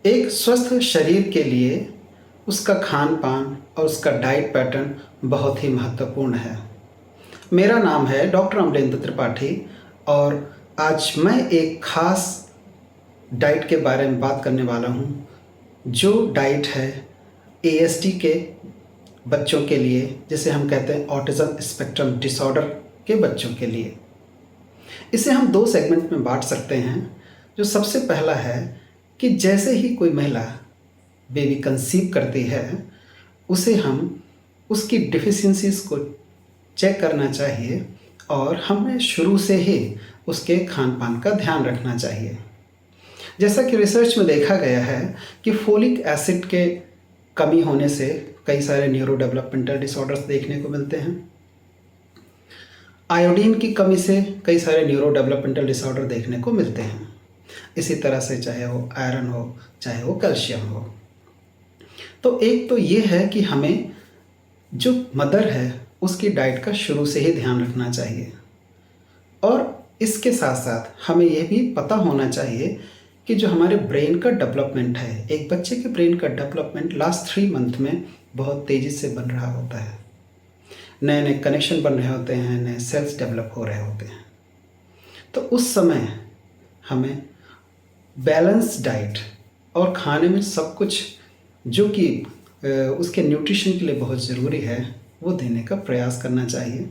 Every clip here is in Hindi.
एक स्वस्थ शरीर के लिए उसका खान-पान और उसका डाइट पैटर्न बहुत ही महत्वपूर्ण है। मेरा नाम है डॉक्टर अमरेंद्र त्रिपाठी और आज मैं एक ख़ास डाइट के बारे में बात करने वाला हूँ, जो डाइट है एएसडी के बच्चों के लिए, जिसे हम कहते हैं ऑटिज़्म स्पेक्ट्रम डिसऑर्डर के बच्चों के लिए। इसे हम 2 सेगमेंट में बाँट सकते हैं। जो सबसे पहला है कि जैसे ही कोई महिला बेबी कंसीव करती है, उसे हम उसकी डिफिशियंसीज़ को चेक करना चाहिए और हमें शुरू से ही उसके खान-पान का ध्यान रखना चाहिए। जैसा कि रिसर्च में देखा गया है कि फोलिक एसिड के कमी होने से कई सारे न्यूरो डेवलपमेंटल डिसऑर्डर्स देखने को मिलते हैं। आयोडीन की कमी से कई सारे न्यूरो डेवलपमेंटल डिसऑर्डर देखने को मिलते हैं। इसी तरह से चाहे वो आयरन हो, चाहे वो कैल्शियम हो। तो एक तो ये है कि हमें जो मदर है उसकी डाइट का शुरू से ही ध्यान रखना चाहिए और इसके साथ साथ हमें यह भी पता होना चाहिए कि जो हमारे ब्रेन का डेवलपमेंट है, एक बच्चे के ब्रेन का डेवलपमेंट लास्ट 3 मंथ में बहुत तेज़ी से बन रहा होता है। नए नए कनेक्शन बन रहे होते हैं, नए सेल्स डेवलप हो रहे होते हैं। तो उस समय हमें बैलेंस डाइट और खाने में सब कुछ जो कि उसके न्यूट्रिशन के लिए बहुत ज़रूरी है वो देने का प्रयास करना चाहिए,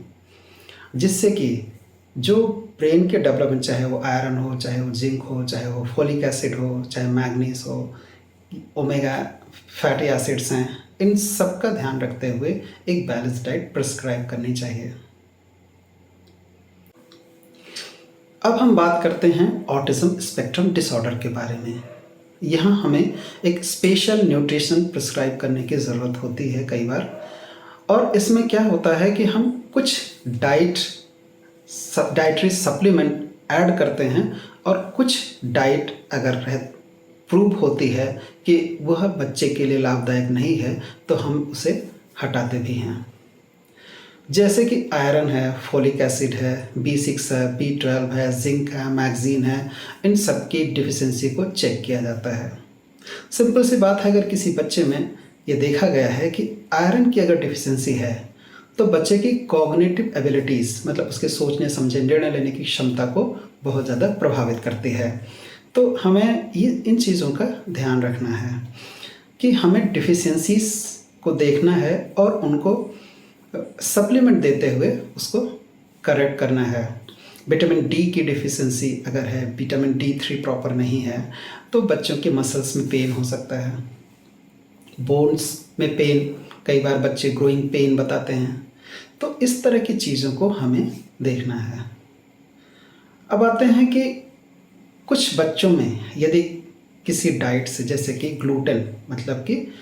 जिससे कि जो ब्रेन के डेवलपमेंट, चाहे वो आयरन हो, चाहे वो जिंक हो, चाहे वो फोलिक एसिड हो, चाहे मैग्नीज हो, ओमेगा फैटी एसिड्स हैं, इन सब का ध्यान रखते हुए एक बैलेंस डाइट प्रिस्क्राइब करनी चाहिए। अब हम बात करते हैं ऑटिज़म स्पेक्ट्रम डिसऑर्डर के बारे में। यहाँ हमें एक स्पेशल न्यूट्रिशन प्रिस्क्राइब करने की ज़रूरत होती है कई बार, और इसमें क्या होता है कि हम कुछ डाइटरी सप्लीमेंट ऐड करते हैं और कुछ डाइट अगर प्रूव होती है कि वह बच्चे के लिए लाभदायक नहीं है तो हम उसे हटाते भी हैं। जैसे कि आयरन है, फोलिक एसिड है, B6 है, B12 है, जिंक है, मैग्नीज है, इन सब की डिफिशियंसी को चेक किया जाता है। सिंपल सी बात है, अगर किसी बच्चे में ये देखा गया है कि आयरन की अगर डिफिशियंसी है तो बच्चे की कॉग्निटिव एबिलिटीज़, मतलब उसके सोचने समझे निर्णय लेने की क्षमता को बहुत ज़्यादा प्रभावित करती है। तो हमें ये इन चीज़ों का ध्यान रखना है कि हमें डिफिशियंसीज़ को देखना है और उनको सप्लीमेंट देते हुए उसको करेक्ट करना है। विटामिन डी की डिफिशियंसी अगर है, विटामिन D3 प्रॉपर नहीं है, तो बच्चों के मसल्स में पेन हो सकता है, बोन्स में पेन, कई बार बच्चे ग्रोइंग पेन बताते हैं। तो इस तरह की चीज़ों को हमें देखना है। अब आते हैं कि कुछ बच्चों में यदि किसी डाइट से, जैसे कि ग्लूटेन, मतलब कि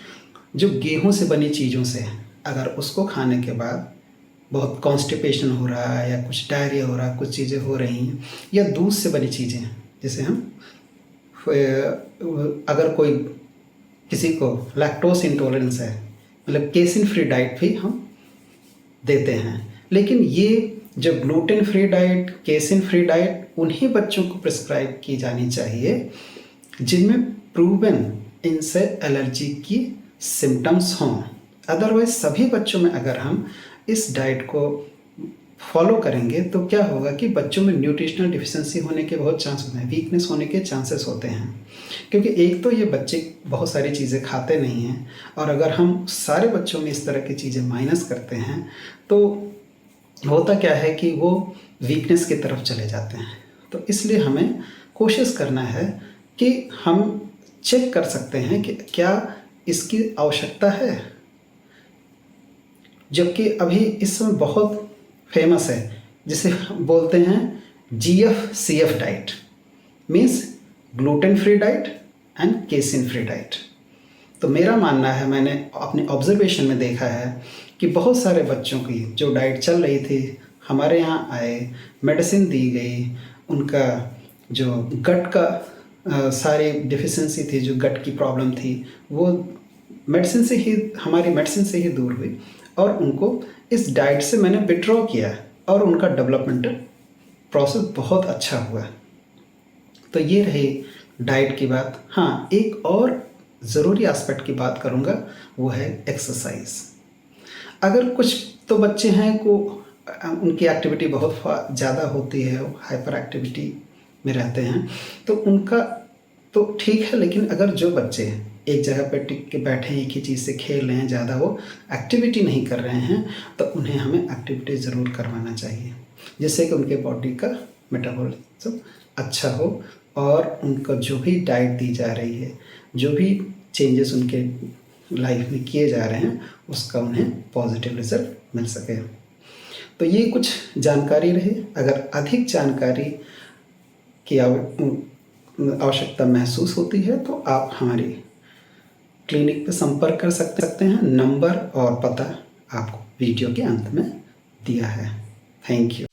जो गेहूं से बनी चीज़ों से, अगर उसको खाने के बाद बहुत कॉन्स्टिपेशन हो रहा है या कुछ डायरिया हो रहा है, कुछ चीज़ें हो रही हैं, या दूध से बनी चीज़ें, जैसे हम अगर कोई किसी को लैक्टोज इंटॉलरेंस है, मतलब केसिन फ्री डाइट भी हम देते हैं। लेकिन ये जो gluten free diet, casein free diet, उन्हीं बच्चों को प्रिस्क्राइब की जानी चाहिए जिनमें प्रूवन इनसे एलर्जी की सिम्टम्स हों। अदरवाइज सभी बच्चों में अगर हम इस डाइट को फॉलो करेंगे तो क्या होगा कि बच्चों में न्यूट्रिशनल डिफिशियंसी होने के बहुत चांस होते हैं, वीकनेस होने के चांसेस होते हैं। क्योंकि एक तो ये बच्चे बहुत सारी चीज़ें खाते नहीं हैं, और अगर हम सारे बच्चों में इस तरह की चीज़ें माइनस करते हैं तो होता क्या है कि वो वीकनेस की तरफ चले जाते हैं। तो इसलिए हमें कोशिश करना है कि हम चेक कर सकते हैं कि क्या इसकी आवश्यकता है। जबकि अभी इस समय बहुत फेमस है, जिसे बोलते हैं GFCF diet, means gluten free diet and casein free diet. तो मेरा मानना है, मैंने अपने ऑब्जर्वेशन में देखा है कि बहुत सारे बच्चों की जो डाइट चल रही थी, हमारे यहाँ आए, मेडिसिन दी गई, उनका जो गट का सारी डिफिशियंसी थी, जो गट की प्रॉब्लम थी, वो हमारी मेडिसिन से ही दूर हुई, और उनको इस डाइट से मैंने विड्रॉ किया और उनका डेवलपमेंटल प्रोसेस बहुत अच्छा हुआ। तो ये रही डाइट की बात। हाँ, एक और ज़रूरी एस्पेक्ट की बात करूँगा, वो है एक्सरसाइज। अगर कुछ तो बच्चे हैं को उनकी एक्टिविटी बहुत ज़्यादा होती है, हाइपर एक्टिविटी में रहते हैं, तो उनका तो ठीक है, लेकिन अगर जो बच्चे एक जगह पर टिक के बैठे हैं, एक ही चीज़ से खेल रहे हैं, ज़्यादा वो एक्टिविटी नहीं कर रहे हैं, तो उन्हें हमें एक्टिविटी ज़रूर करवाना चाहिए, जिससे कि उनके बॉडी का मेटाबॉलिज्म अच्छा हो और उनका जो भी डाइट दी जा रही है, जो भी चेंजेस उनके लाइफ में किए जा रहे हैं, उसका उन्हें पॉजिटिव रिजल्ट मिल सके। तो ये कुछ जानकारी रही। अगर अधिक जानकारी की आवश्यकता महसूस होती है तो आप हमारी क्लिनिक पर संपर्क कर सकते हैं। नंबर और पता आपको वीडियो के अंत में दिया है। Thank you.